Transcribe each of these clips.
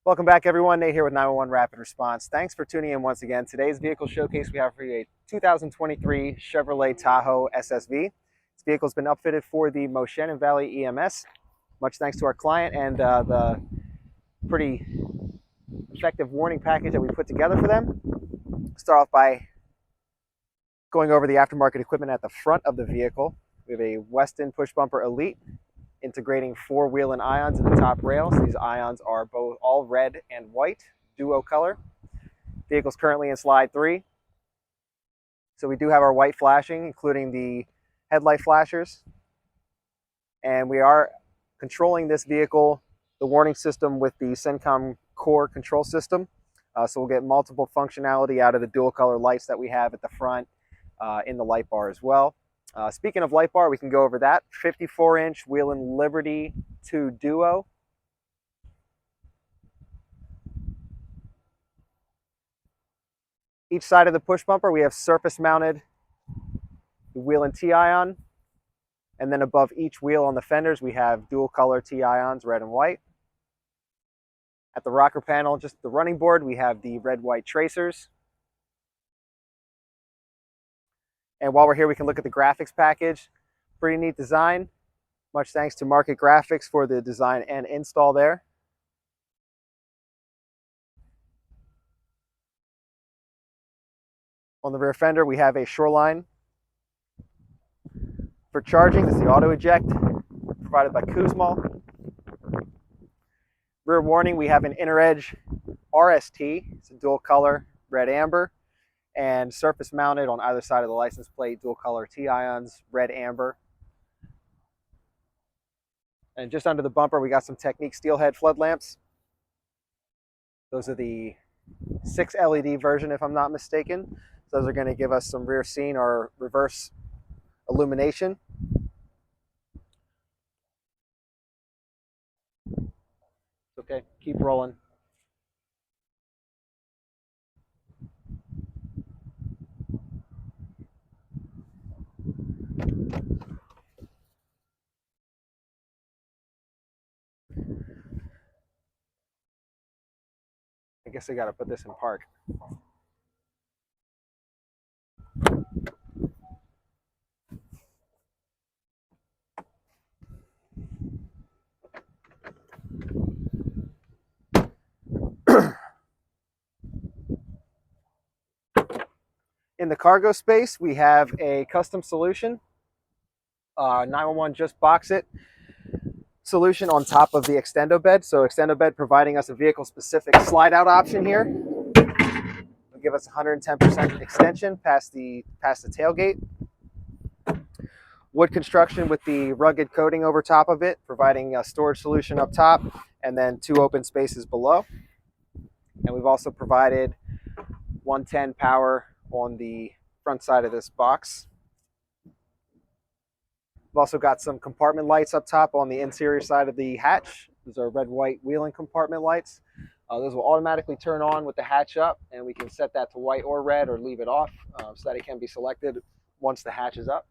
Welcome back, everyone. Nate here with 911 Rapid Response. Thanks for tuning in once again. Today's vehicle showcase, we have for you a 2023 Chevrolet Tahoe SSV. This vehicle has been upfitted for the Moshannon Valley EMS. Much thanks to our client and the pretty effective warning package that we put together for them. Start off by going over the aftermarket equipment at the front of the vehicle. We have a Weston push bumper Elite, integrating 4 Whelen ions in the top rails. These ions are both all red and white, duo color. Vehicle's currently in slide 3. So we do have our white flashing, including the headlight flashers. And we are controlling this vehicle, the warning system, with the CENTCOM core control system. So we'll get multiple functionality out of the dual color lights that we have at the front, in the light bar as well. Speaking of light bar, we can go over that. 54-inch Whelen Liberty 2 Duo. Each side of the push bumper, we have surface-mounted Whelen T-ion. And then above each wheel on the fenders, we have dual-color T-ions, red and white. At the rocker panel, just the running board, we have the red-white tracers. And while we're here, we can look at the graphics package. Pretty neat design. Much thanks to Market Graphics for the design and install there. On the rear fender, we have a Shoreline. For charging, this is the auto eject provided by Kuzmal. Rear warning, we have an Inner Edge RST. It's a dual color, red amber. And surface mounted on either side of the license plate, dual color T-ions, red amber. And just under the bumper, we got some Technique steelhead flood lamps. Those are the 6 LED version, if I'm not mistaken. Those are going to give us some rear scene or reverse illumination. Okay, keep rolling. I guess I got to put this in park. In the cargo space, we have a custom solution. 911 just box it solution on top of the extendo bed. So extendo bed providing us a vehicle specific slide out option here. It'll give us 110% extension past the tailgate. Wood construction with the rugged coating over top of it, providing a storage solution up top and then 2 open spaces below. And we've also provided 110 power on the front side of this box. We've also got some compartment lights up top on the interior side of the hatch. Those are red-white Whelen compartment lights. Those will automatically turn on with the hatch up, and we can set that to white or red or leave it off so that it can be selected once the hatch is up.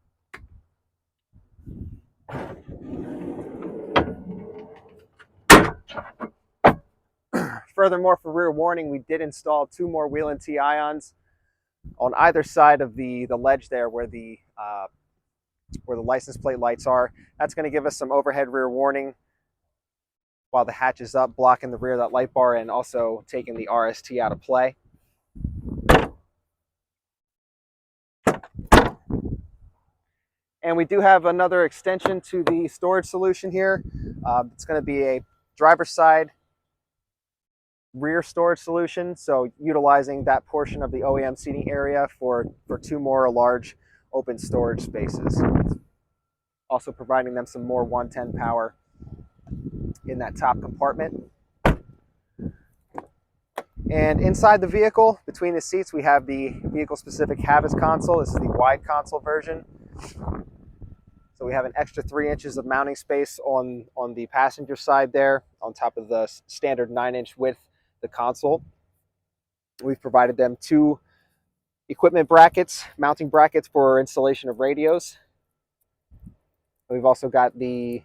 Furthermore, for rear warning, we did install 2 more Whelen T-ions on either side of the ledge there where the license plate lights are. That's going to give us some overhead rear warning while the hatch is up, blocking the rear of that light bar and also taking the RST out of play. And we do have another extension to the storage solution here. It's going to be a driver's side rear storage solution, so utilizing that portion of the OEM seating area for 2 more large open storage spaces. Also providing them some more 110 power in that top compartment. And inside the vehicle, between the seats, we have the vehicle-specific Havas console. This is the wide console version. So we have an extra 3 inches of mounting space on the passenger side there, on top of the standard 9-inch width the console. We've provided them 2 equipment brackets, mounting brackets for installation of radios. We've also got the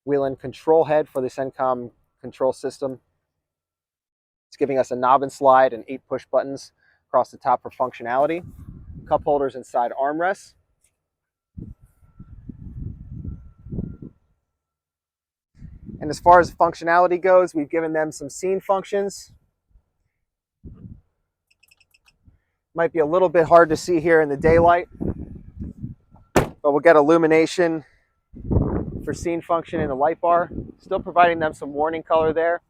Whelen control head for the CENTCOM control system It's giving us a knob and slide and 8 push buttons across the top for functionality. Cup holders inside armrests. And as far as functionality goes, we've given them some scene functions. Might be a little bit hard to see here in the daylight, but we'll get illumination for scene function in the light bar. Still providing them some warning color there.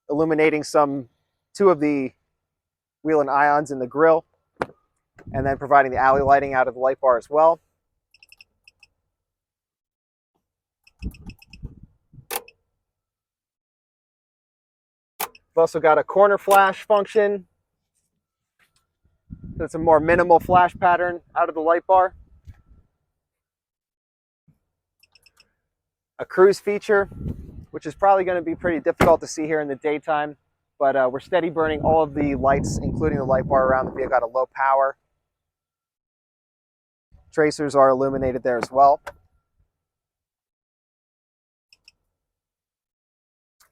Illuminating two of the Whelen ions in the grill, and then providing the alley lighting out of the light bar as well. We've also got a corner flash function. So it's a more minimal flash pattern out of the light bar. A cruise feature, which is probably going to be pretty difficult to see here in the daytime, but we're steady burning all of the lights, including the light bar around the vehicle at a low power. Tracers are illuminated there as well.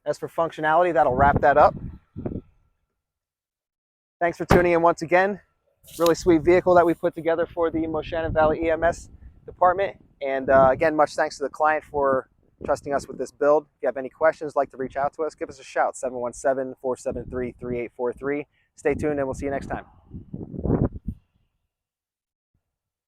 As for functionality, that'll wrap that up. Thanks for tuning in once again. Really sweet vehicle that we put together for the Moshannon Valley EMS department. And again, much thanks to the client for trusting us with this build. If you have any questions, like to reach out to us, give us a shout, 717-473-3843. Stay tuned and we'll see you next time.